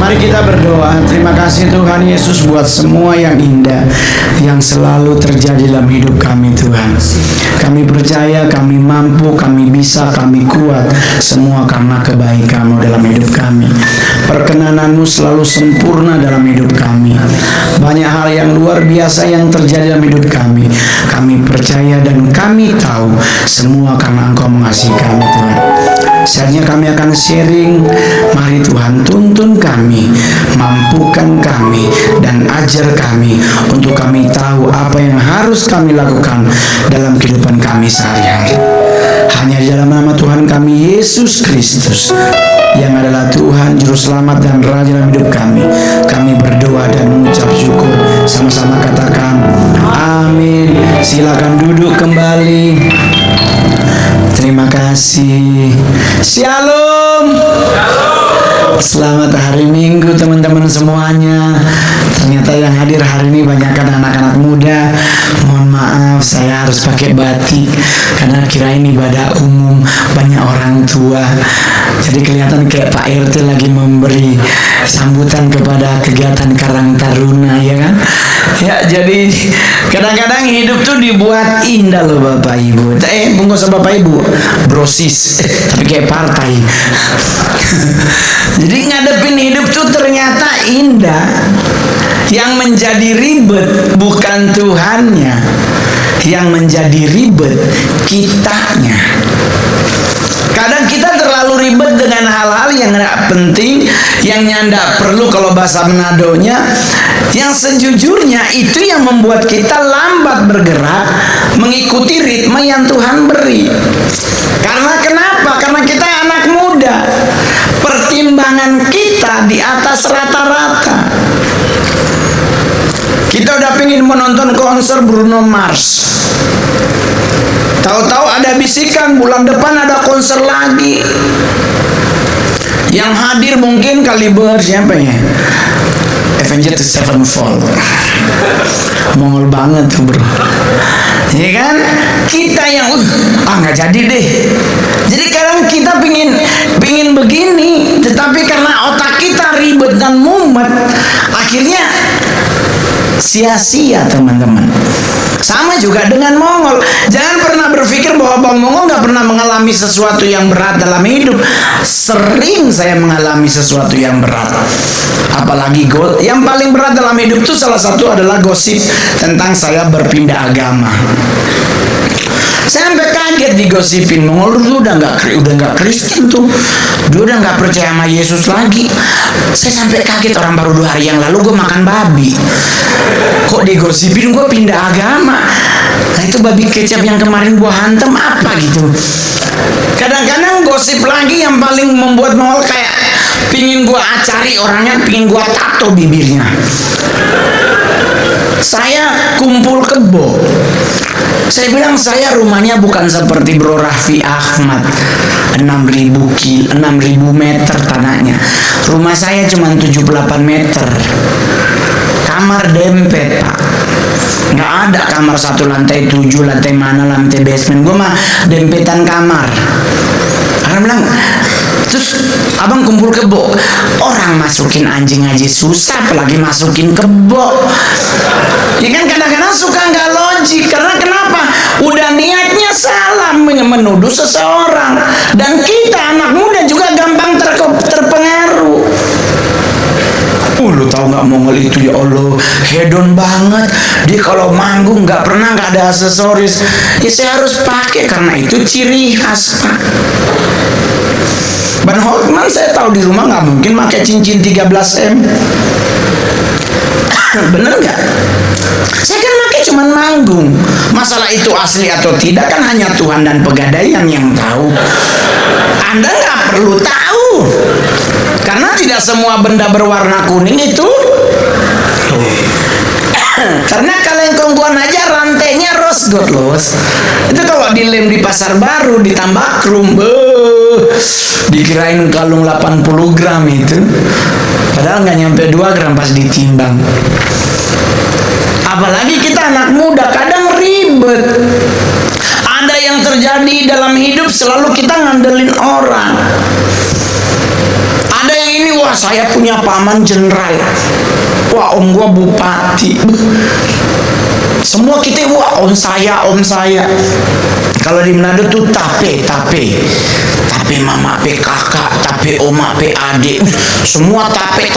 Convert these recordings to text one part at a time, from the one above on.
Mari kita berdoa. Terima kasih Tuhan Yesus buat semua yang indah yang selalu terjadi dalam hidup kami Tuhan. Kami percaya kami mampu, kami bisa, kami kuat. Semua karena kebaikan-Mu dalam hidup kami. Perkenanan-Mu selalu sempurna dalam hidup kami. Banyak hal yang luar biasa yang terjadi dalam hidup kami. Kami percaya dan kami tahu semua karena Engkau mengasihi kami Tuhan. Selanjutnya kami akan sharing. Mari Tuhan tuntun kami, mampukan kami, dan ajar kami untuk kami tahu apa yang harus kami lakukan dalam kehidupan kami sehari-hari. Hanya di dalam nama Tuhan kami Yesus Kristus yang adalah Tuhan Juru Selamat dan Raja dalam hidup kami, kami berdoa dan mengucap syukur. Sama-sama katakan amin. Silakan duduk kembali. Terima kasih. Shalom. Selamat hari Minggu teman-teman semuanya. Ternyata yang hadir hari ini banyakkan anak-anak muda. Mohon maaf saya harus pakai batik karena kirain ibadah umum, banyak orang tua. Jadi kelihatan kayak Pak RT lagi memberi sambutan kepada kegiatan Karang Taruna, ya kan? Ya, jadi kadang-kadang hidup tuh dibuat indah loh Bapak Ibu. Bungkus Bapak Ibu, brosis, tapi kayak partai. Jadi ngadepin hidup tuh ternyata indah. Yang menjadi ribet bukan Tuhannya, yang menjadi ribet kitanya. Kadang kita terlalu ribet dengan hal-hal yang gak penting, yang nyandak perlu kalau bahasa Manadonya. Yang sejujurnya itu yang membuat kita lambat bergerak mengikuti ritme yang Tuhan beri. Karena kenapa? Karena kita anak muda. Pertimbangan kita di atas rata-rata. Kita udah pengen menonton konser Bruno Mars. Tahu-tahu ada bisikan bulan depan ada konser lagi. Yang hadir mungkin kaliber siapa ya? Avenged Sevenfold. Mongol banget tuh bro. Ya kan? Kita yang nggak jadi deh. Jadi kadang kita pingin begini, tetapi karena otak kita ribet dan mumet, akhirnya sia-sia teman-teman. Sama juga dengan Mongol. Jangan pernah berpikir bahwa Bang Mongol nggak pernah mengalami sesuatu yang berat dalam hidup. Sering saya mengalami sesuatu yang berat. Apalagi yang paling berat dalam hidup itu salah satu adalah gosip tentang saya berpindah agama. Saya sampai kaget digosipin Mongol tuh udah nggak Kristen tuh, dia udah nggak percaya sama Yesus lagi. Saya sampai kaget, orang baru 2 hari yang lalu gue makan babi, kok digosipin gue pindah agama. Nah itu babi kecap yang kemarin gue hantem apa gitu. Kadang-kadang gosip lagi yang paling membuat Mongol kayak pingin gue acari orangnya, pingin gue tato bibirnya. Saya kumpul kebo. Saya bilang saya rumahnya bukan seperti Bro Raffi Ahmad 6.000 meter tanahnya. Rumah saya cuma 78 meter. Kamar dempet Pak. Nggak ada kamar 1 lantai 7, lantai mana, lantai basement. Gue mah dempetan kamar. Orang bilang, terus abang kumpul kebo. Orang masukin anjing aja susah, apalagi masukin kebo. Ya kan kadang-kadang suka nggak logik. Karena kenapa? Udah niatnya salah menuduh seseorang. Dan kita anak muda juga gampang terpengaruh. Lu tahu nggak Mongol itu ya Allah hedon banget. Dia kalau manggung nggak ada aksesoris. Ya saya harus pakai karena itu ciri khas Pak. Van Holtman saya tahu di rumah nggak mungkin pakai cincin 13M. Bener nggak? Saya kan pakai cuman manggung. Masalah itu asli atau tidak kan hanya Tuhan dan Pegadaian yang tahu. Anda nggak perlu tahu. Karena tidak semua benda berwarna kuning itu. Karena kalengkongguan aja rantainya rose gold loh. Itu kalau dilem di pasar baru ditambah krum, dikirain kalung 80 gram itu. Padahal nggak nyampe 2 gram pas ditimbang. Apalagi kita anak muda kadang ribet. Ada yang terjadi dalam hidup selalu kita ngandelin orang. Ada yang ini, wah saya punya paman jenderal, wah om gua bupati, semua kita wah om saya. Kalau di Manado tuh tape mama pe kakak, tape oma pe adik, semua tape.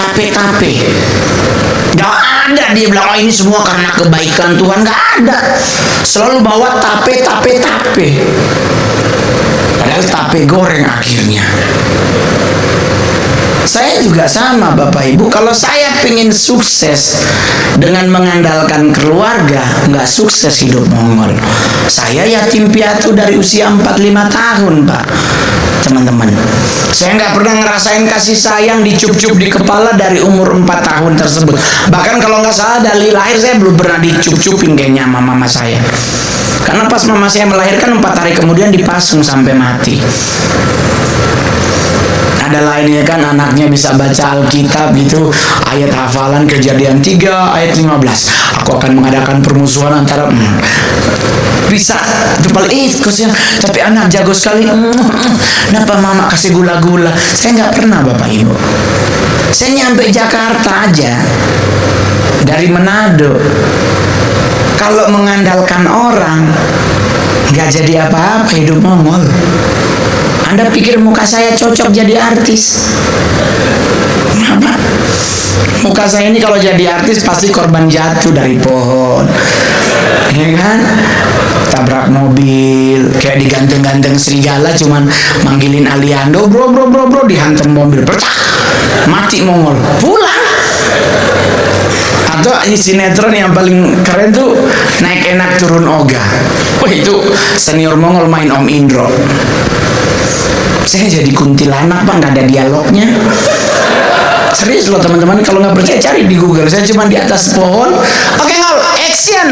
Gak ada dia bilang oh ini semua karena kebaikan Tuhan, gak ada. Selalu bawa tape. Padahal tape goreng akhirnya. Saya juga sama Bapak Ibu, kalau saya pengen sukses dengan mengandalkan keluarga, nggak sukses hidup Mongol. Saya yatim piatu dari usia 45 tahun Pak, teman-teman. Saya nggak pernah ngerasain kasih sayang dicup-cup di kepala dari umur 4 tahun tersebut. Bahkan kalau nggak salah dari lahir saya belum pernah dicup-cupin kayaknya sama mama saya. Karena pas mama saya melahirkan 4 hari kemudian dipasung sampai mati. Ada lainnya kan anaknya bisa baca Alkitab gitu, ayat hafalan Kejadian 3 ayat 15. Aku akan mengadakan permusuhan antara bisa itu paling khususnya, tapi anak jago sekali. Kenapa mama kasih gula-gula? Saya nggak pernah Bapak Ibu. Saya nyampe Jakarta aja dari Manado, kalau mengandalkan orang nggak jadi apa-apa hidup Mongol. Anda pikir muka saya cocok jadi artis? Kenapa? Muka saya ini kalau jadi artis pasti korban jatuh dari pohon, ya kan? Tabrak mobil, kayak diganteng-ganteng serigala, cuman manggilin Aliando, bro, dihantam mobil, pecah, mati Mongol, pulang. Atau sinetron yang paling keren tuh Naik Enak Turun Oga. Oh itu senior Mongol main Om Indro. Saya jadi kuntilanak Pak, nggak ada dialognya. Serius loh teman-teman, kalau nggak percaya cari di Google. Saya cuma di atas pohon, oke ngol, action,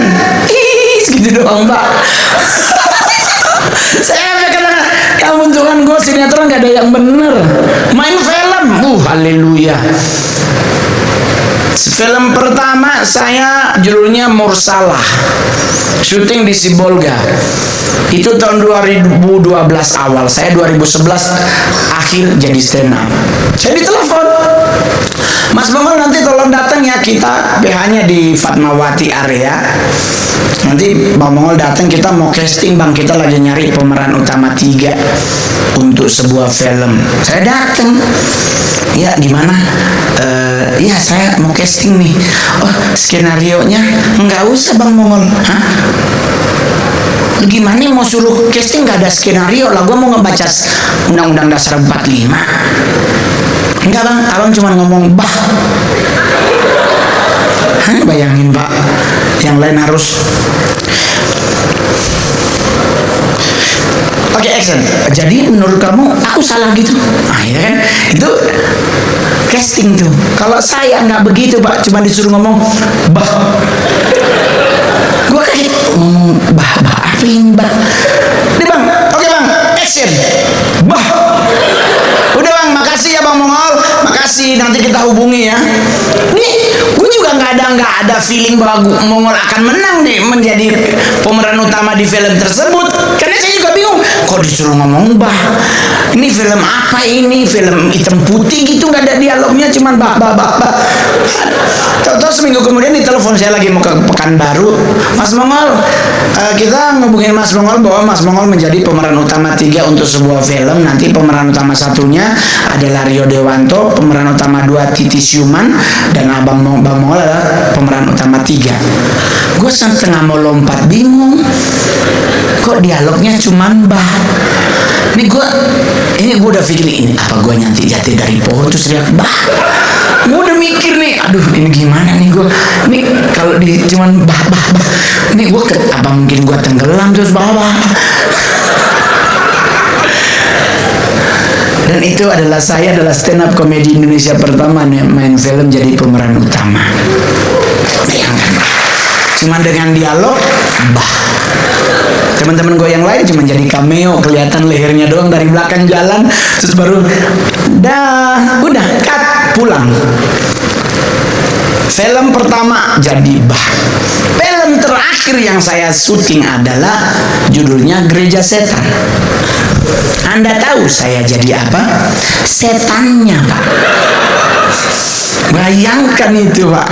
gitu doang Pak. Saya kadang kamu Tuhan, gue sinetron nggak ada yang bener. Main film, haleluya. Film pertama saya judulnya Mursalah, syuting di Sibolga. Itu tahun 2012 awal. Saya 2011 akhir jadi stand up. Saya ditelepon, Mas Mongol nanti tolong datang ya, kita PH-nya di Fatmawati area. Nanti Bang Mongol datang, kita mau casting Bang, kita lagi nyari pemeran utama 3 untuk sebuah film. Saya datang. Ya gimana? Ya saya mau casting nih. Oh skenarionya nggak usah Bang Mongol. Hah? Gimana mau suruh casting nggak ada skenario lah? Gue mau ngebaca Undang-Undang Dasar 45. Enggak Bang, abang cuma ngomong bah. Hah, bayangin Pak, yang lain harus. Oke, action. Jadi menurut kamu aku salah gitu? Ya kan? Itu casting tuh. Kalau saya nggak begitu Pak, cuma disuruh ngomong bah. Gue kayak ngomong bah apa ini bah? Nih Bang, oke Bang, action. Bah. Udah Bang, makasih ya Bang Mongol, makasih, nanti kita hubungi ya. Nih, gue juga nggak ada feeling bahwa Mongol akan menang nih menjadi pemeran utama di film tersebut. Karena saya juga bingung, kok disuruh ngomong bah. Ini film apa ini? Film hitam putih gitu, nggak ada dialognya, cuman bah. Tahu seminggu kemudian ditelepon, saya lagi mau ke Pekanbaru, Mas Mongol, kita ngubungin Mas Mongol bahwa Mas Mongol menjadi pemeran utama 3 untuk sebuah film. Nanti pemeran utama satunya adalah Rio Dewanto, pemeran utama 2 Titi Syuman, dan Bang Mongol adalah pemeran utama 3. Gue setengah mau lompat, bingung, kok dialognya cuman bah. Ini gue udah pikir ini apa gue nyantik jatuh dari pohon terus teriak bah. Gue udah mikir nih, aduh ini gimana nih gue. Ini kalau di cuman bah. Ini gue apa mungkin gue tenggelam terus bah. Dan itu adalah saya adalah stand up komedi Indonesia pertama nih, main film jadi pemeran utama. Bayangkan, cuma dengan dialog bah. Teman-teman gue yang lain cuma jadi cameo, kelihatan lehernya doang dari belakang jalan, terus baru udah cut, pulang. Film pertama jadi bah. Film terakhir yang saya syuting adalah judulnya Gereja Setan. Anda tahu saya jadi apa? Setannya, Pak. Bayangkan itu, Pak.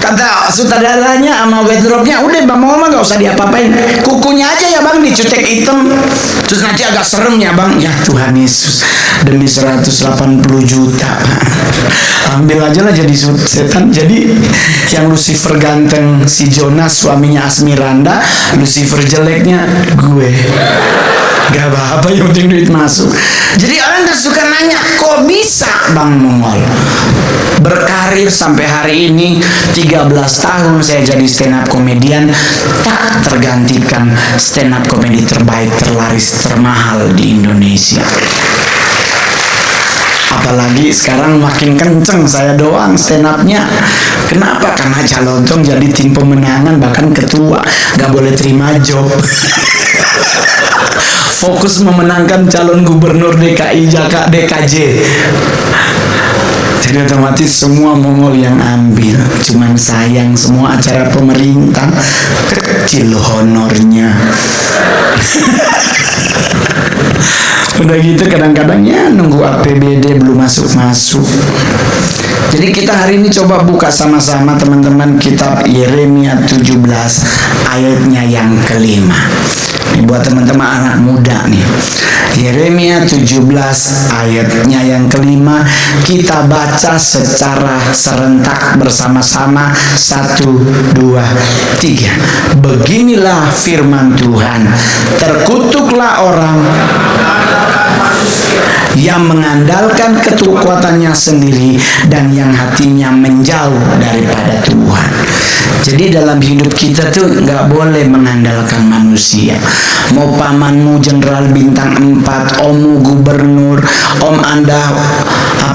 Kata sutradaranya sama wardrobe-nya, udah Bang Mongol gak usah diapa-apain, kukunya aja ya Bang dicutek hitam, terus nanti agak serem ya Bang. Ya Tuhan Yesus, demi 180 juta, Pak. Ambil aja lah jadi setan. Jadi yang Lucifer ganteng si Jonas, suaminya Asmiranda, Lucifer jeleknya gue. Gak apa-apa, yang penting duit masuk. Jadi orang gak suka nanya, kok bisa Bang Mongol berkarir sampai hari ini 13 tahun saya jadi stand up komedian, tak tergantikan stand up komedi terbaik, terlaris, termahal di Indonesia. Apalagi sekarang makin kenceng saya doang stand upnya. Kenapa? Karena Calontong jadi tim pemenangan, bahkan ketua, gak boleh terima job. Fokus memenangkan calon gubernur DKI Jakarta, DKJ. Jadi otomatis semua Mongol yang ambil. Cuman sayang semua acara pemerintah kecil honornya. Udah gitu kadang-kadangnya nunggu APBD belum masuk-masuk. Jadi kita hari ini coba buka sama-sama teman-teman kitab Yeremia 17 ayatnya yang kelima. Ini buat teman-teman anak muda nih. Yeremia 17 ayatnya yang kelima, kita baca secara serentak bersama-sama. 1, 2, 3. Beginilah firman Tuhan, terkutuklah orang yang mengandalkan kekuatannya sendiri dan yang hatinya menjauh daripada Tuhan. Jadi dalam hidup kita tuh nggak boleh mengandalkan manusia. Mau pamanmu jenderal bintang 4, ommu gubernur, om anda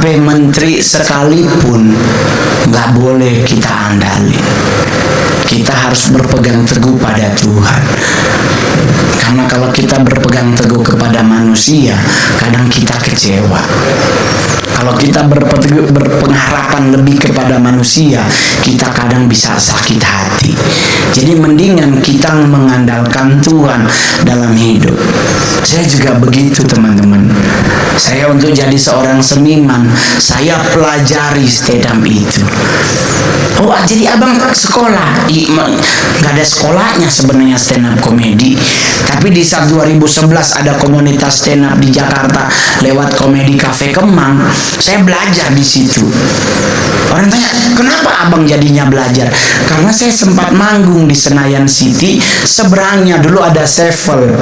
menteri sekalipun, nggak boleh kita andalin. Kita harus berpegang teguh pada Tuhan. Karena kalau kita berpegang teguh kepada manusia, kadang kita kecewa. Kalau kita berpengharapan lebih kepada manusia, kita kadang bisa sakit hati. Jadi mendingan kita mengandalkan Tuhan dalam hidup. Saya juga begitu teman-teman. Saya untuk jadi seorang seniman, saya pelajari stand up itu. Oh, jadi abang sekolah? Nggak ada sekolahnya sebenarnya stand up komedi. Tapi di saat 2011 ada komunitas stand up di Jakarta lewat Komedi Cafe Kemang, saya belajar di situ. Orang tanya, kenapa abang jadinya belajar? Karena saya sempat manggung di Senayan City, seberangnya dulu ada Sevel,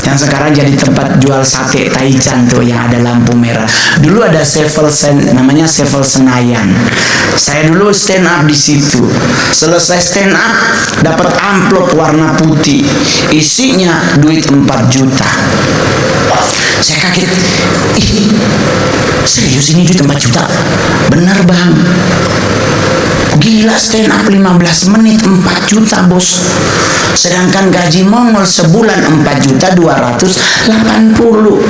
yang sekarang jadi tempat jual sate Taichan tuh yang ada lampu merah. Dulu ada Sevel, namanya Sevel Senayan. Saya dulu stand up di situ. Selesai stand up, dapat amplop warna putih, isinya duit 4 juta. Saya kaget. Ih, serius ini duit 4 juta? Bener bang. Gila, stand up 15 menit 4 juta bos. Sedangkan gaji Mongol sebulan 4 juta 280.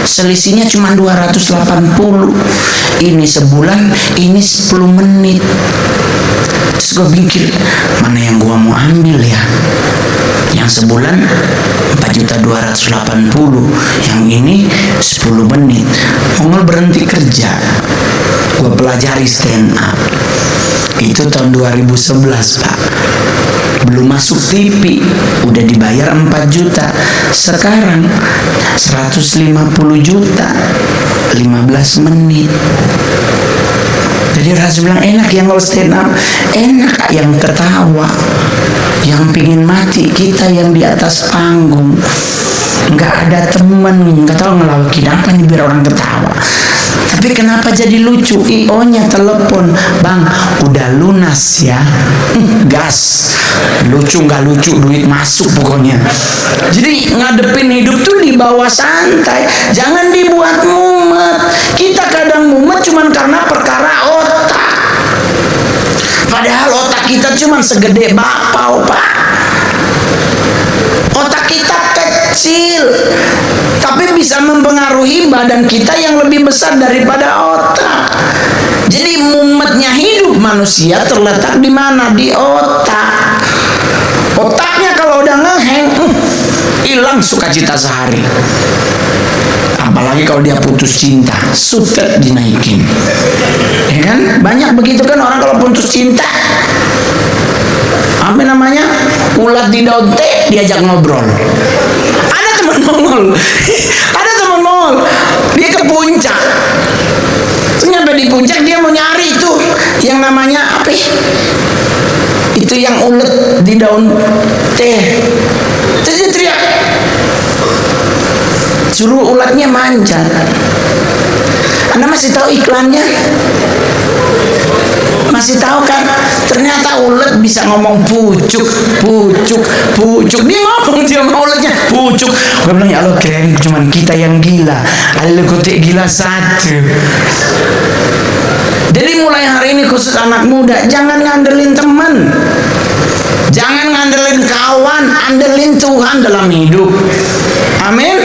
Selisihnya cuma 280. Ini sebulan, ini 10 menit. Terus gue pikir, mana yang gue mau ambil ya? Yang sebulan 4.280.000, yang ini 10 menit. Mongol berhenti kerja, gue pelajari stand up. Itu tahun 2011 Pak. Belum masuk TV, udah dibayar 4 juta. Sekarang 150 juta 15 menit. Jadi rasa bilang enak yang kalau stand up, enak yang ketawa, yang pingin mati kita yang di atas panggung, nggak ada temen, nggak tahu ngelakuin apa nih biar orang ketawa. Tapi kenapa jadi lucu? IO-nya telepon, bang, udah lunas ya. Gas. Lucu nggak lucu, duit masuk pokoknya. Jadi ngadepin hidup tuh di bawah santai, jangan dibuat mumet. Kita kadang mumet cuman karena perkara otak. Padahal otak kita cuman segede bakpao, Pak. Otak kita kecil, tapi bisa mempengaruhi badan kita yang lebih besar daripada otak. Jadi mumetnya hidup manusia terletak di mana? Di otak. Otaknya kalau udah ngeheng, hilang sukacita sehari. Apalagi kalau dia putus cinta, sutet dinaikin. Ya kan? Banyak begitu kan orang kalau putus cinta. Apa namanya? Ulat di daun teh diajak ngobrol. Ada teman Mongol. Ada teman Mongol. Dia ke puncak. Terus nyampe di puncak dia mau nyari itu yang namanya apa? Itu yang ulet di daun teh. Terus dia teriak, suruh ulatnya manjat. Anda masih tahu iklannya? Masih tahu kan? Ternyata ulet bisa ngomong pucuk, pucuk, pucuk. Dia ngomong dia sama uletnya pucuk. Gue bilang ya Allah, keren cuman kita yang gila. Ada kotek gila satu. Jadi mulai hari ini khusus anak muda, jangan ngandelin teman, jangan ngandelin kawan, andelin Tuhan dalam hidup. Amin.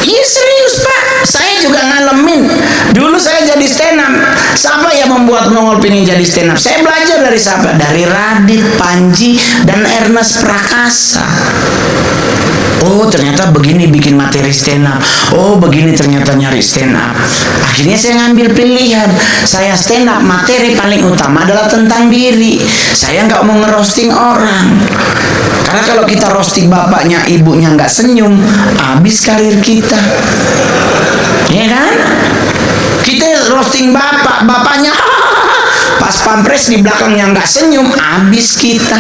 Iya serius Pak, saya juga ngalamin. Dulu saya jadi stand up. Siapa yang membuat Mongol pengen jadi stand up? Saya belajar dari siapa? Dari Radit, Panji, dan Ernest Prakasa. Oh ternyata begini bikin materi stand up. Oh begini ternyata nyari stand up. Akhirnya saya ngambil pilihan. Saya stand up, materi paling utama adalah tentang diri. Saya nggak mau ngerosting orang. Karena kalau kita roasting bapaknya, ibunya nggak senyum, habis karir kita. Ya kan? Kita roasting bapaknya, pas pampres di belakangnya nggak senyum, habis kita.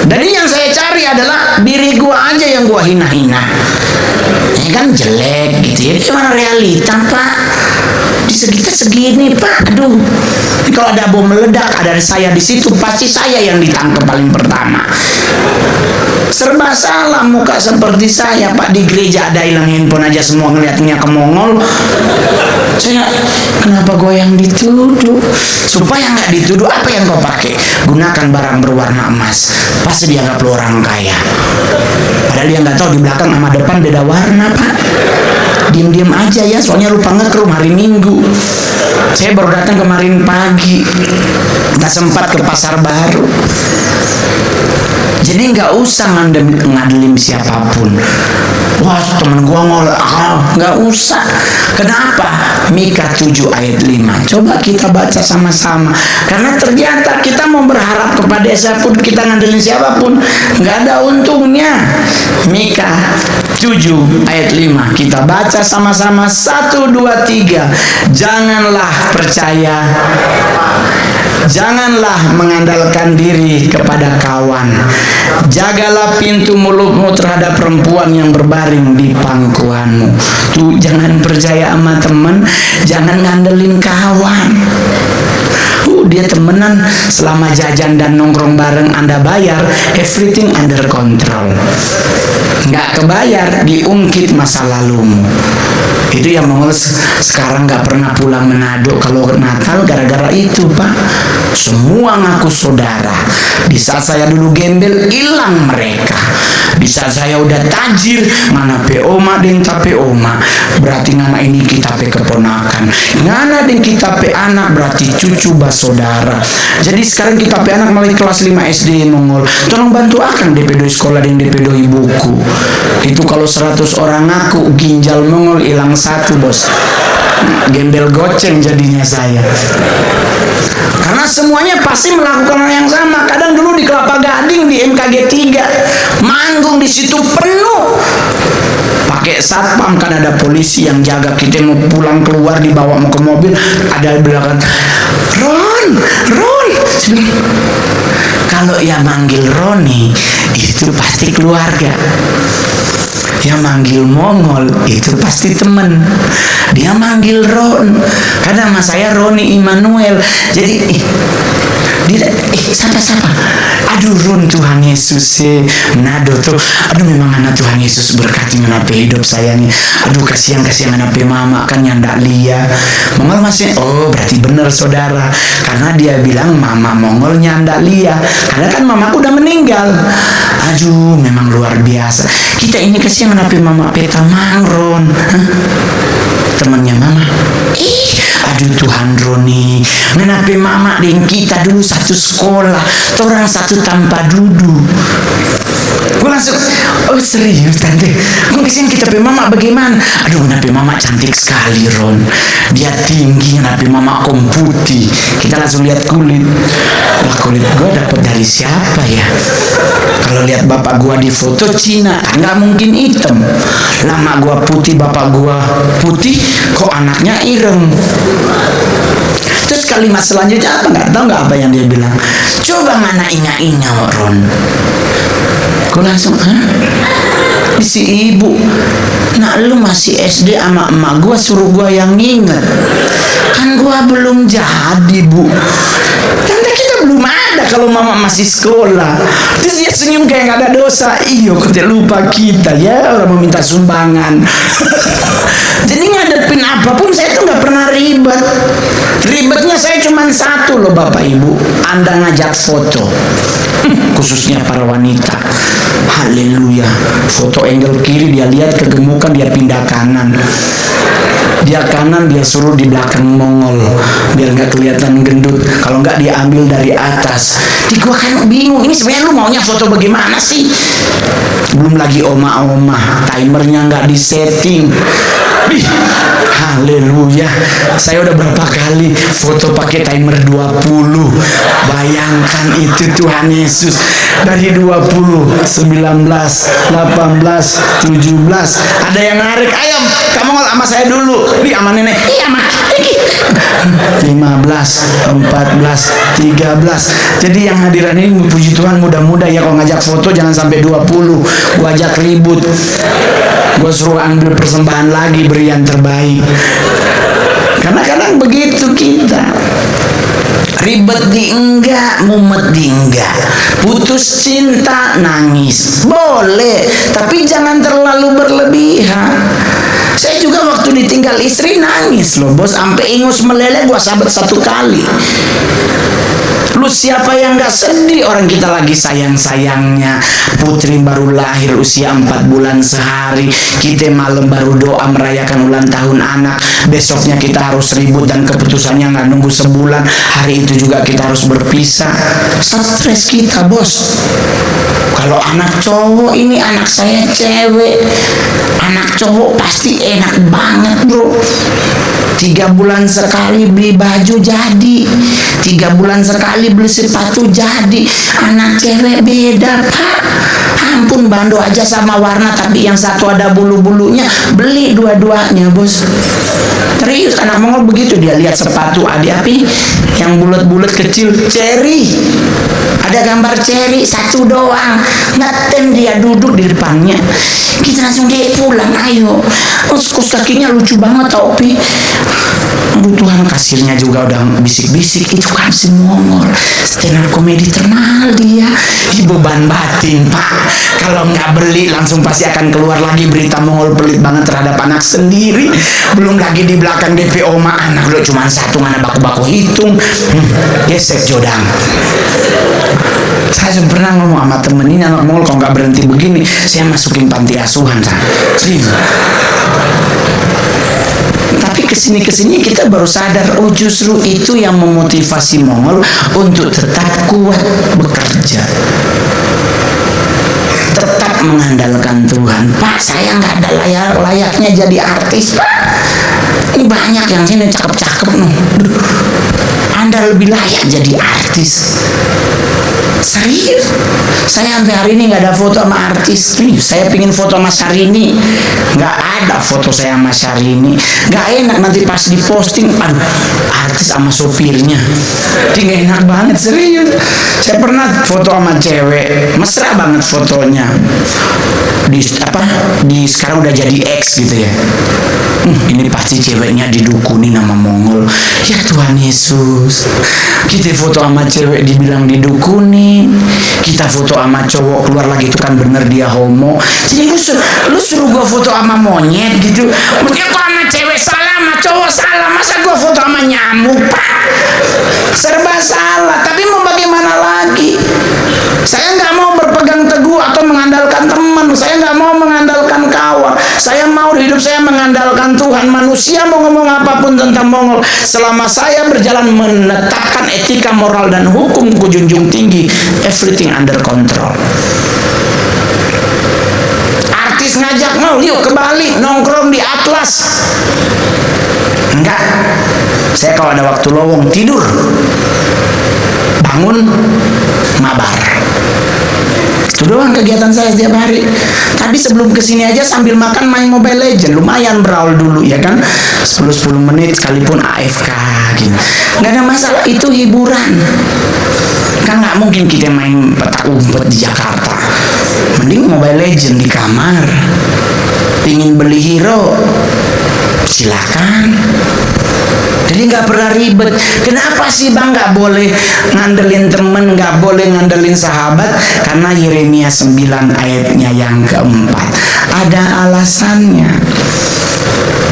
Jadi yang saya cari adalah diri gua aja yang gua hina-hina. Ini kan jelek gitu ya, cuma realita Pak. Di kita segini Pak, aduh. Kalau ada bom meledak, ada saya di situ, pasti saya yang ditangkap paling pertama. Serba salah muka seperti saya Pak, di gereja ada hilang handphone aja semua ngeliatnya ke Mongol. Saya kenapa gue yang dituduh? Supaya nggak dituduh, apa yang kau pakai? Gunakan barang berwarna emas, pasti dianggap lo orang kaya. Padahal dia nggak tahu di belakang sama depan beda warna Pak. Diam-diam aja ya, soalnya lupa nge-room hari Minggu. Saya baru datang kemarin pagi, nggak sempat ke pasar baru. Jadi nggak usah ngadelin siapapun. Wah temen gua nggak usah. Kenapa? Mika 7 ayat 5. Coba kita baca sama-sama. Karena ternyata kita mau berharap kepada siapapun, kita ngadelin siapapun, nggak ada untungnya. Mika 7 ayat 5. Kita baca sama-sama. 1, 2, 3. Janganlah mengandalkan diri kepada kawan. Jagalah pintu mulutmu terhadap perempuan yang berbaring di pangkuanmu. Tuh, jangan percaya sama teman, jangan ngandelin kawan. Dia temenan selama jajan dan nongkrong bareng Anda bayar, everything under control. Nggak kebayar, diungkit masa lalumu. Itu yang Mongol sekarang nggak pernah pulang Manado kalau Natal gara-gara itu Pak. Semua ngaku saudara. Di saat saya dulu gembel, hilang mereka. Di saat saya udah tajir, mana pe oma dan tape oma, berarti ngana ini kita pe keponakan. Ngana dan kita pe anak berarti cucu saudara. Jadi sekarang kita pe anak mulai kelas 5 SD Mongol. Tolong bantu akan DP2 sekolah dan DP2 ibuku. Itu kalau 100 orang ngaku, ginjal Mongol hilang 1 bos. Gembel goceng jadinya saya. Karena semuanya pasti melakukan hal yang sama. Kadang dulu di Kelapa Gading di MKG 3 manggung di situ penuh. Pakai satpam kan ada polisi yang jaga, kita mau pulang keluar dibawa mau ke mobil, ada belakang Ron. Kalau yang manggil Roni itu pasti keluarga. Dia manggil Mongol itu pasti temen. Dia manggil Ron, karena nama saya Roni Immanuel. Jadi siapa? Aduh Ron, Tuhan Yesus Nado tuh. Aduh memang anak Tuhan Yesus berkati menape hidup saya nih. Aduh kasihan menape mama kan nyanda Lia. Mongol masih, oh berarti bener saudara. Karena dia bilang mama Mongol nyanda Lia. Karena kan mamaku udah meninggal. Aduh memang luar biasa. Kita ini kasihan menape mama peta Mang Ron. Temannya mama. Aduh Tuhan Roni, kenapa mama dan kita dulu satu sekolah, orang satu tanpa duduk. Gue langsung, oh serius tante, mungkin kita pe mama bagaimana? Aduh kenapa mama cantik sekali Ron, dia tinggi, kenapa mama kom putih. Kita langsung lihat kulit, lah kulit gue dapet dari siapa ya? Kalau lihat bapak gue di foto Cina, nggak mungkin hitam. Lama gue putih, bapak gue putih, kok anaknya ireng. Terus kalimat selanjutnya apa? Nggak tahu nggak apa yang dia bilang. Coba mana ingat-ingat Ron. Gue langsung, hah? Si ibu, nah lu masih SD sama emak gue, suruh gue yang nginget. Kan gue belum jadi bu. Tante kita belum ada kalau mama masih sekolah. Terus dia senyum kayak gak ada dosa. Iyo kita lupa kita ya, orang meminta sumbangan. Jadi ngadepin apapun saya tuh gak pernah ribet. Ribetnya saya cuma satu loh bapak ibu, Anda ngajak foto, khususnya para wanita. Haleluya, foto angle kiri dia lihat kegemukan, dia pindah kanan. Dia kanan, dia suruh di belakang Mongol biar nggak kelihatan gendut. Kalau nggak dia ambil dari atas. Di gua kan bingung, ini sebenarnya lu maunya foto bagaimana sih? Belum lagi oma-oma, timernya nggak disetting. Haleluya, saya udah berapa kali foto pakai timer 20. Bayangkan itu Tuhan Yesus. Dari 20, 19, 18, 17. Ada yang narik, ayo kamu ngol sama saya dulu. Nih sama nenek, sama 15, 14, 13. Jadi yang hadiran ini puji Tuhan mudah-mudah ya, kalau ngajak foto jangan sampai 20. Gua ajak ribut, gua suruh ambil persembahan lagi, beri yang terbaik. Karena kadang begitu kita, ribet di enggak, mumet di enggak, putus cinta nangis boleh, tapi jangan terlalu berlebihan. Saya juga waktu ditinggal istri nangis loh bos, sampai ingus meleleh gua sabet 1 kali. Lu siapa yang gak sedih? Orang kita lagi sayang-sayangnya, putri baru lahir usia 4 bulan sehari, kita malam baru doa merayakan ulang tahun anak, besoknya kita harus ribut dan keputusannya gak nunggu sebulan, hari itu juga kita harus berpisah. Stres kita bos. Kalau anak cowok, ini anak saya cewek, anak cowok pasti enak banget bro. 3 bulan sekali beli baju jadi, 3 bulan sekali beli sepatu jadi. Anak cewek beda pak, ampun, bando aja sama warna tapi yang satu ada bulu-bulunya, beli dua-duanya bos. Serius, anak Mongol begitu, dia lihat sepatu adik api yang bulat-bulat kecil, cherry, ada gambar cherry satu doang, ngaten dia duduk di depannya, kita langsung dia pulang, ayo. Kos kakinya lucu banget tau pi. Aduh Tuhan, kasirnya juga udah bisik-bisik, itu kan si Mongol, stand up komedi terkenal dia. Di beban batin pak, kalau nggak beli langsung pasti akan keluar lagi berita Mongol pelit banget terhadap anak sendiri. Belum lagi di belakang DPO mah anak lo cuma satu, mana baku-baku hitung, gesek jodang. Saya pernah ngomong sama temen ini, anak Mongol kalau nggak berhenti begini saya masukin panti asuhan kan. Tapi kesini kita baru sadar, oh justru itu yang memotivasi Mongol untuk tetap kuat bekerja, tetap mengandalkan Tuhan. Pak, saya nggak ada layaknya jadi artis pak. Ini banyak yang sini cakep-cakep nih. Anda lebih layak jadi artis. Serius, saya sampai hari ini nggak ada foto sama artis. Saya pingin foto sama Syahrini, nggak ada foto saya sama Syahrini. Nggak enak nanti pas diposting, aduh, artis sama sopirnya, nggak enak banget. Serius, saya pernah foto sama cewek, mesra banget fotonya. Di sekarang udah jadi ex gitu ya. Ini pasti ceweknya didukuni nama Mongol. Ya Tuhan Yesus, kita foto sama cewek dibilang didukuni, kita foto sama cowok keluar lagi itu kan bener dia homo. Jadi lu suruh gua foto sama monyet gitu. Mungkin kok sama cewek salah, sama cowok salah, masa gua foto sama nyamuk pak? Serba salah. Tapi mau bagaimana lagi? Saya nggak mau berpegang teguh atau mengandalkan teman, saya nggak mau mengandalkan kawan. Saya mau hidup saya mengandalkan Tuhan. Manusia mau ngomong apapun tentang Mongol, selama saya berjalan menetapkan etika, moral, dan hukum ku junjung tinggi, everything under control. Artis ngajak, mau yuk ke Bali nongkrong di Atlas. Enggak, saya kalau ada waktu lowong tidur, bangun mabar. Itu doang kegiatan saya setiap hari. Tadi sebelum kesini aja sambil makan main Mobile Legend, lumayan brawl dulu ya kan, 10 menit sekalipun AFK gitu. Nggak ada masalah, itu hiburan. Kan nggak mungkin kita main petak umpet di Jakarta. Mending Mobile Legend di kamar. Pingin beli hero, silakan. Jadi nggak pernah ribet. Kenapa sih bang nggak boleh ngandelin temen, nggak boleh ngandelin sahabat? Karena Yeremia 9 ayatnya yang keempat. Ada alasannya.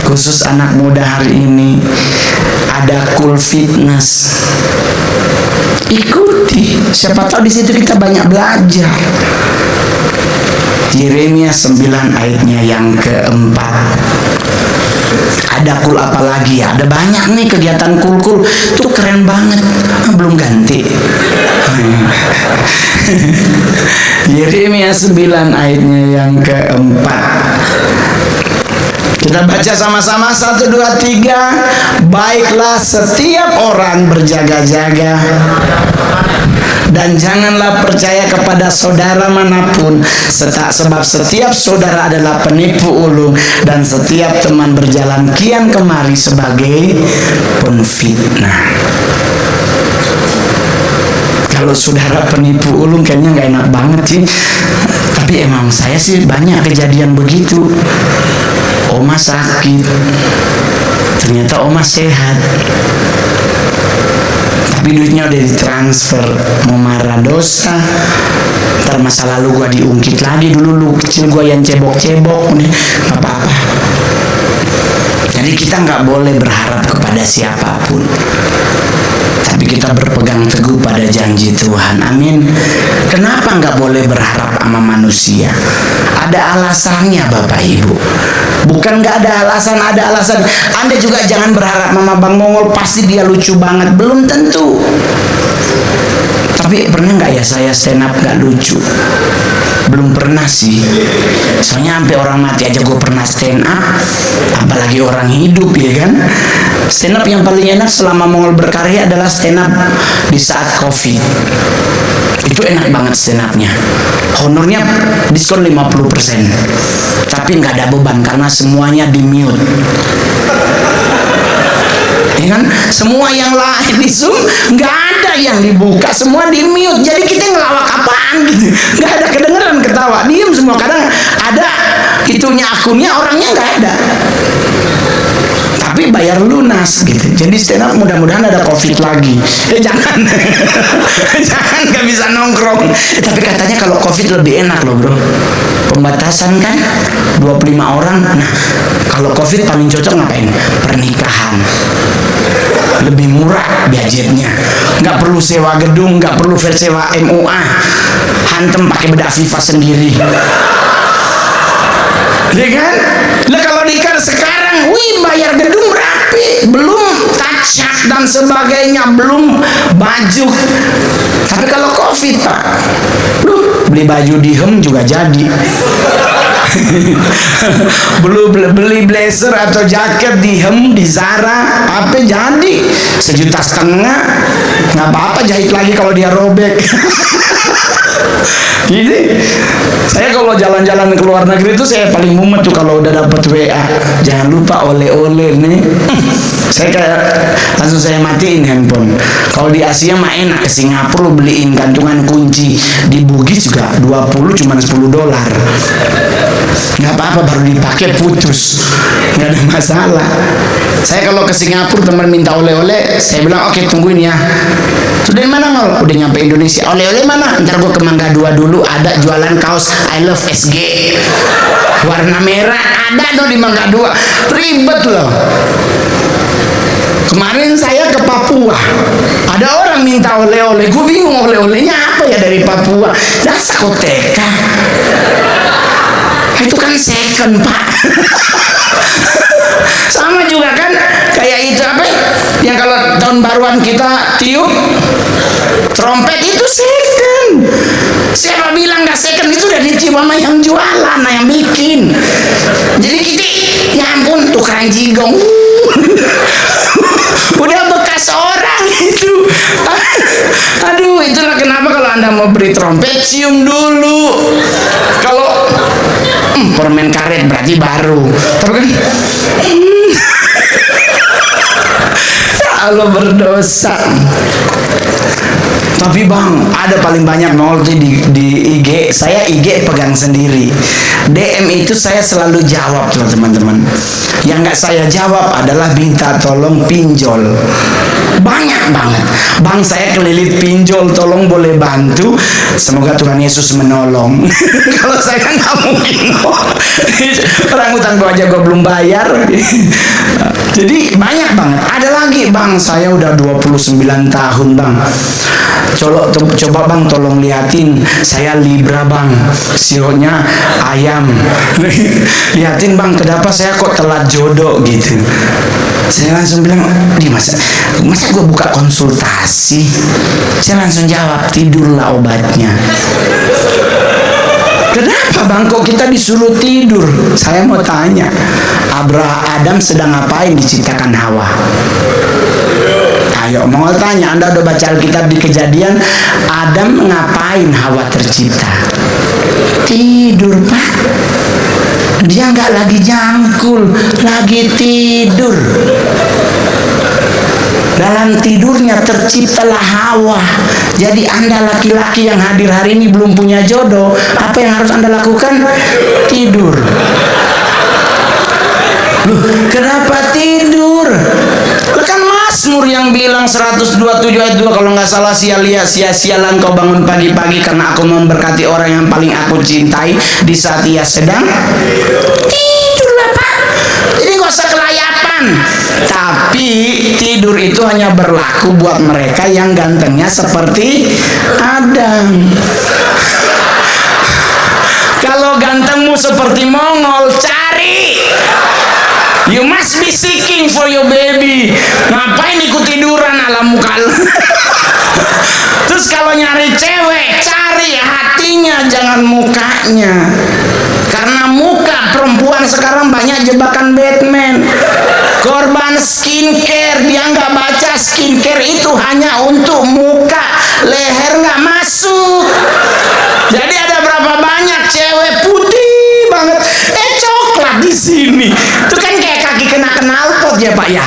Khusus anak muda hari ini, ada cool fitness. Ikuti, siapa tahu di situ kita banyak belajar. Yeremia 9 ayatnya yang keempat. Ada cool apa lagi ya? Ada banyak nih kegiatan cool-cool. Tuh keren banget. Belum ganti. Yeremia 9 ayatnya yang keempat. Kita baca sama-sama, 1, 2, 3. Baiklah setiap orang berjaga-jaga, dan janganlah percaya kepada saudara manapun, sebab setiap saudara adalah penipu ulung, dan setiap teman berjalan kian kemari sebagai penfitnah. Kalau saudara penipu ulung kayaknya nggak enak banget sih. Tapi emang saya sih banyak kejadian begitu. Oma sakit, ternyata oma sehat, tapi duitnya udah ditransfer. Mau marah dosa, ntar masa lalu gua diungkit lagi. Dulu lu kecil gua yang cebok-cebok, udah gak apa-apa. Jadi kita nggak boleh berharap kepada siapapun, tapi kita berpegang teguh pada janji Tuhan. Amin. Kenapa nggak boleh berharap sama manusia? Ada alasannya Bapak Ibu. Bukan nggak ada alasan, ada alasan. Anda juga jangan berharap sama Bang Mongol pasti dia lucu banget. Belum tentu. Tapi pernah nggak ya saya stand up nggak lucu? Belum pernah sih. Soalnya sampai orang mati aja gue pernah stand up, apalagi orang hidup ya kan. Stand up yang paling enak selama Mongol berkarya adalah stand up di saat COVID. Itu enak banget stand up-nya. Honornya diskon 50%. Tapi nggak ada beban karena semuanya di mute. Ya kan? Semua yang lain di Zoom nggak ada yang dibuka, semua di mute. Jadi kita ngelawak apaan gitu, nggak ada kedengeran ketawa, diem semua. Kadang ada itunya akunnya, orangnya nggak ada, tapi bayar lunas gitu. Jadi stand up mudah-mudahan ada COVID lagi. Jangan jangan nggak bisa nongkrong. Tapi katanya kalau COVID lebih enak loh bro. Pembatasan kan 25 orang. Nah kalau COVID paling cocok ngapain? Pernikahan. Lebih murah budgetnya, nggak perlu sewa gedung, nggak perlu sewa MUA, hantem pakai bedak FIFA sendiri. Ya kan? Lah kalau nikah sekarang, wih bayar gedung berapi, belum touch up dan sebagainya, belum baju. Tapi kalau COVID Pak, beli baju di Hem juga jadi. Beli blazer atau jaket di Hem, di Zara, apa jadi 1,5 juta, nggak apa-apa jahit lagi kalau dia robek. Jadi saya kalau jalan-jalan ke luar negeri itu saya paling mumet tuh kalau udah dapat WA, jangan lupa oleh-oleh nih. Saya kayak langsung saya matiin handphone. Kalau di Asia mah enak, ke Singapura beliin gantungan kunci, di Bugis juga 20 cuma $10. Nggak apa-apa, baru dipakai putus, nggak ada masalah. Saya kalau ke Singapura teman minta oleh-oleh, saya bilang oke tungguin ya. Sudah di mana Mal? Udah nyampe Indonesia. Oleh-oleh mana? Ntar gue ke Mangga 2 dulu, ada jualan kaos I Love SG warna merah, ada tuh di Mangga 2. Ribet loh. Kemarin saya ke Papua, ada orang minta oleh-oleh, gue bingung oleh-olehnya apa ya dari Papua. Diskoteka. Itu kan second, Pak. Sama juga kan kayak itu apa yang kalau tahun baruan kita tiup trompet itu second. Siapa bilang nggak second? Itu udah ditiup sama yang jualan, yang bikin. Jadi kita, ya ampun, tukeran jigong. Udah bekas orang itu. Aduh, itulah kenapa kalau Anda mau beli trompet, cium dulu. Kalau permen karet berarti baru. Tapi kan kalau berdosa. Tapi Bang, ada paling banyak nol tuh di IG. Saya IG pegang sendiri. DM itu saya selalu jawab tuh teman-teman. Yang nggak saya jawab adalah minta tolong pinjol. Banyak banget. Bang, saya kelilit pinjol, tolong boleh bantu. Semoga Tuhan Yesus menolong. Kalau saya nggak mungkin. Orang utang gua aja gua belum bayar. Jadi banyak banget. Ada lagi Bang, saya udah 29 tahun Bang. Coba Bang tolong liatin, saya Libra Bang, sionya ayam. Liatin Bang, kenapa saya kok telat jodoh gitu. Saya langsung bilang, masa gue buka konsultasi? Saya langsung jawab, tidurlah obatnya. Kenapa Bang kok kita disuruh tidur? Saya mau tanya, Adam sedang ngapain diciptakan Hawa? Ayo, mau tanya, Anda udah baca Alkitab di Kejadian, Adam ngapain Hawa tercipta? Tidur, Pak. Dia nggak lagi jangkul, lagi tidur. Dalam tidurnya terciptalah Hawa. Jadi Anda laki-laki yang hadir hari ini belum punya jodoh, apa yang harus Anda lakukan? Tidur. Loh, kenapa tidur? Kan Mazmur yang bilang 127 ayat 2 kalau nggak salah, sia-sialah engkau bangun pagi-pagi karena aku memberkati orang yang paling aku cintai di saat ia sedang tidurlah Pak. Jadi nggak usah kelayapan. Tapi tidur itu hanya berlaku buat mereka yang gantengnya seperti Adam. Kalau gantengmu seperti Mongol, cari. You must be seeking for your baby. Ngapain ikut tiduran ala muka lu? Terus kalau nyari cewek, cari hatinya, jangan mukanya. Karena muka perempuan sekarang banyak jebakan Batman. Korban skincare, dia nggak baca skincare itu hanya untuk muka, leher nggak masuk. Jadi ada berapa banyak cewek putih banget, coklat di sini. Itu kan kayak kaki kena knalpot ya Pak ya.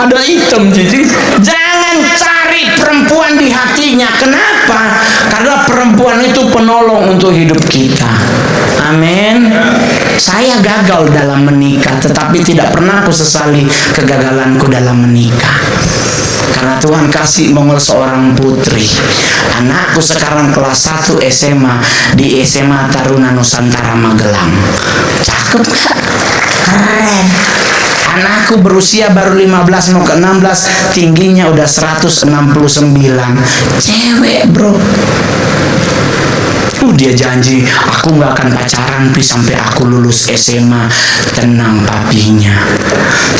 Ada hitam. Jadi jangan cari perempuan di hatinya. Kenapa? Karena perempuan itu penolong untuk hidup kita. Amin. Saya gagal dalam menikah, tetapi tidak pernah aku sesali kegagalanku dalam menikah. Karena Tuhan kasih Mongol seorang putri. Anakku sekarang kelas 1 SMA di SMA Taruna Nusantara Magelang. Cakep gak? Keren. Anakku berusia baru 15 mau ke 16, tingginya udah 169. Cewek bro. Dia janji, aku gak akan pacaran sampai aku lulus SMA. Tenang papinya.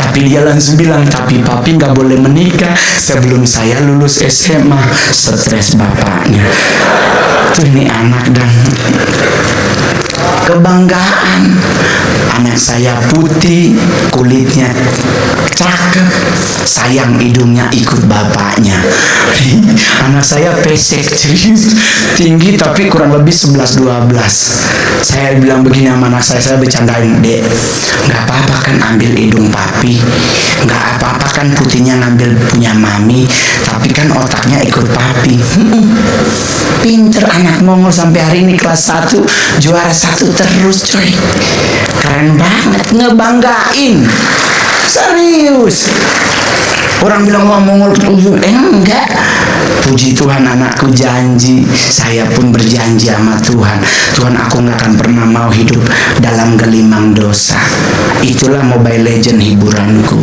Tapi dia langsung bilang, tapi papi gak boleh menikah sebelum saya lulus SMA. Stres bapaknya. Tuh ini anak dan kebanggaan. Anak saya putih, kulitnya cakep, sayang hidungnya ikut bapaknya. Anak saya pesek, tinggi tapi kurang lebih 11-12. Saya bilang begini sama anak saya bercandain, Dek, nggak apa-apa kan ambil hidung papi, nggak apa-apa kan putihnya ngambil punya mami, tapi kan otaknya ikut papi. Pinter anak Mongol sampai hari ini kelas 1 juara 1 terus coy. Keren banget, ngebanggain. Serius. Orang bilang wah Mongol enggak. Puji Tuhan anakku janji. Saya pun berjanji sama Tuhan. Tuhan aku gak akan pernah mau hidup dalam gelimang dosa. Itulah Mobile Legend hiburanku.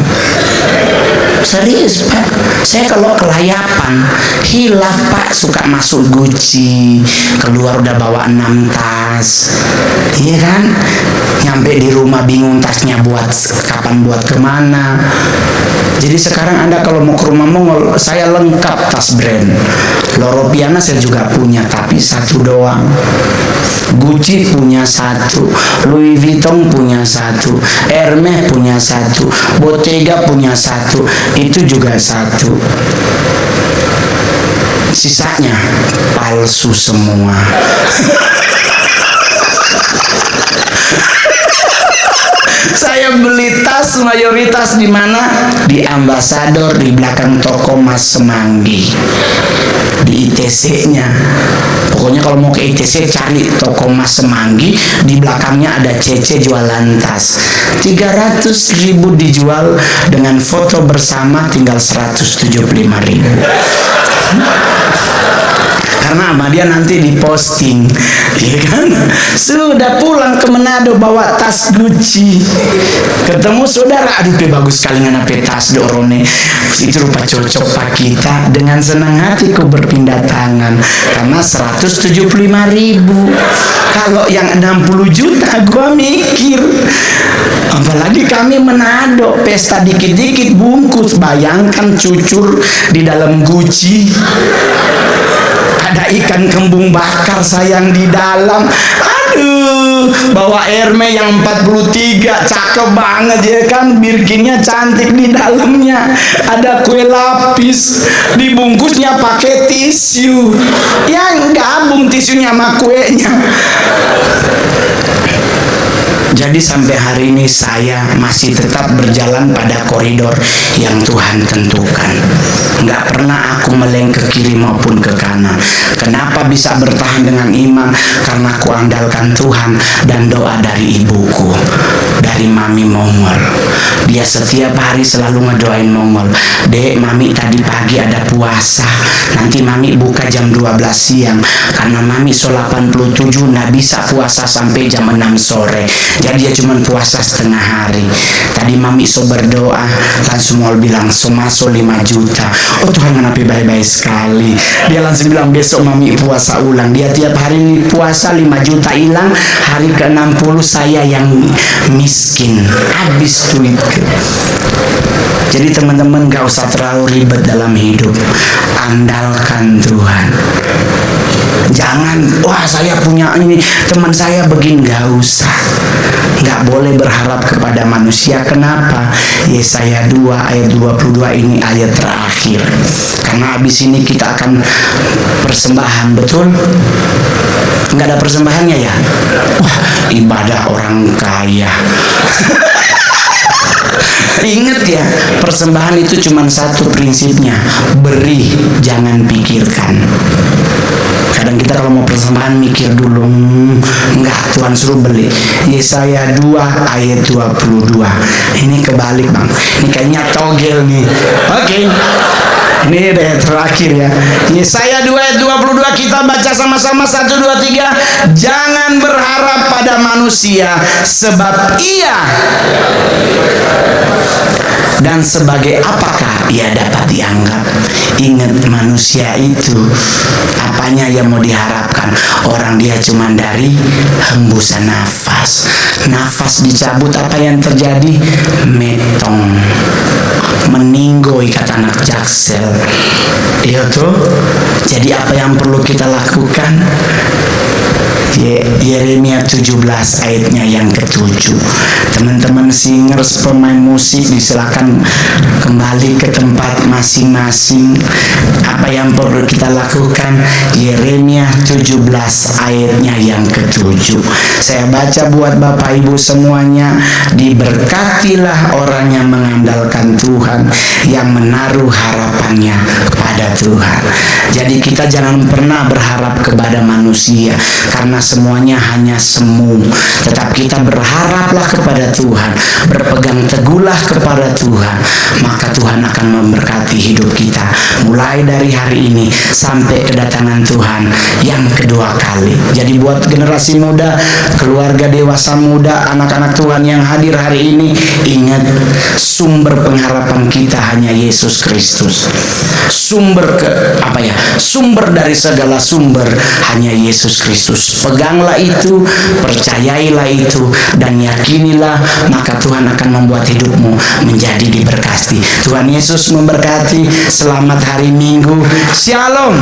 Serius Pak, saya kalau kelayapan hilaf Pak, suka masuk Gucci, keluar udah bawa 6 tas, iya kan? Nyampe di rumah bingung tasnya buat kapan, buat kemana. Jadi sekarang Anda kalau mau ke rumah mall, saya lengkap tas brand. Loro Piana saya juga punya, tapi satu doang. Gucci punya satu, Louis Vuitton punya satu, Hermes punya satu, Bottega punya satu, itu juga satu. Sisanya palsu semua. Saya beli tas mayoritas di mana? Di Ambasador, di belakang toko Mas Semanggi, di ITC-nya. Pokoknya kalau mau ke ITC cari toko Mas Semanggi, di belakangnya ada Cece jualan tas. 300.000 dijual, dengan foto bersama tinggal 175.000. Karena sama dia nanti diposting, ya kan? Sudah pulang ke Manado bawa tas Gucci, ketemu saudara, aduh bagus sekali ngana tas dorone, itu rupa cocok Pak kita. Dengan senang hati ku berpindah tangan, karena 175.000. Kalau yang 60 juta gua mikir. Apalagi kami Manado, pesta dikit-dikit bungkus, bayangkan cucur di dalam Gucci. Ada ikan kembung bakar sayang di dalam. Aduh, bawa Hermes yang 43, cakep banget ya kan, Birkinnya cantik di dalamnya. Ada kue lapis, dibungkusnya pakai tisu. Yang gabung tisunya sama kuenya. Jadi sampai hari ini saya masih tetap berjalan pada koridor yang Tuhan tentukan. Nggak pernah aku meleng ke kiri maupun ke kanan. Kenapa bisa bertahan dengan iman? Karena aku andalkan Tuhan dan doa dari ibuku, dari Mami Mongol. Dia setiap hari selalu ngedoain Mongol. Dek, Mami tadi pagi ada puasa, nanti Mami buka jam 12 siang. Karena Mami so 87 nggak bisa puasa sampai jam 6 sore. Jadi dia cuma puasa setengah hari. Tadi Mami so berdoa, langsung mau bilang so masuk 5 juta. Oh Tuhan, kenapa baik-baik sekali. Dia langsung bilang besok Mami puasa ulang. Dia tiap hari puasa 5 juta hilang. Hari ke-60 saya yang miskin, habis duit. Jadi teman-teman gak usah terlalu ribet dalam hidup. Andalkan Tuhan. Jangan, wah saya punya ini, teman saya begini, gak usah. Gak boleh berharap kepada manusia. Kenapa? Yesaya 2 ayat 22 ini ayat terakhir. Karena habis ini kita akan persembahan, betul? Nggak ada persembahannya ya? Wah, ibadah orang kaya. Ingat ya, persembahan itu cuma satu prinsipnya, beri, jangan pikirkan. Kadang kita kalau mau persembahan mikir dulu, enggak, Tuhan suruh beli. Yesaya 2 ayat 22. Ini kebalik bang, ini kayaknya togel nih. Oke. Ini ayat terakhir ya. Yesaya 2 ayat 22, kita baca sama-sama 1, 2, 3. Jangan berharap pada manusia, sebab ia dan sebagai apakah ia dapat dianggap. Ingat, manusia itu apanya yang mau diharapkan? Orang dia cuma dari hembusan nafas. Nafas dicabut, apa yang terjadi? Metong, meninggoy, kata anak Jaksel. Iya tuh. Jadi apa yang perlu kita lakukan? Yeremia 17 ayatnya yang ke-7. Teman-teman singers, pemain musik, disilakan kembali ke tempat masing-masing. Apa yang perlu kita lakukan? Yeremia 17 ayatnya yang ke-7. Saya baca buat Bapak Ibu semuanya. Diberkatilah orang yang mengandalkan Tuhan, yang menaruh harapannya kepada Tuhan. Jadi kita jangan pernah berharap kepada manusia, karena semuanya hanya semu. Tetap kita berharaplah kepada Tuhan, berpegang teguhlah kepada Tuhan, maka Tuhan akan memberkati hidup kita mulai dari hari ini sampai kedatangan Tuhan yang kedua kali. Jadi buat generasi muda, keluarga dewasa muda, anak-anak Tuhan yang hadir hari ini, ingat, sumber pengharapan kita hanya Yesus Kristus. Sumber dari segala sumber hanya Yesus Kristus. Peganglah itu, percayailah itu, dan yakinilah, maka Tuhan akan membuat hidupmu menjadi diberkati. Tuhan Yesus memberkati. Selamat hari Minggu. Shalom.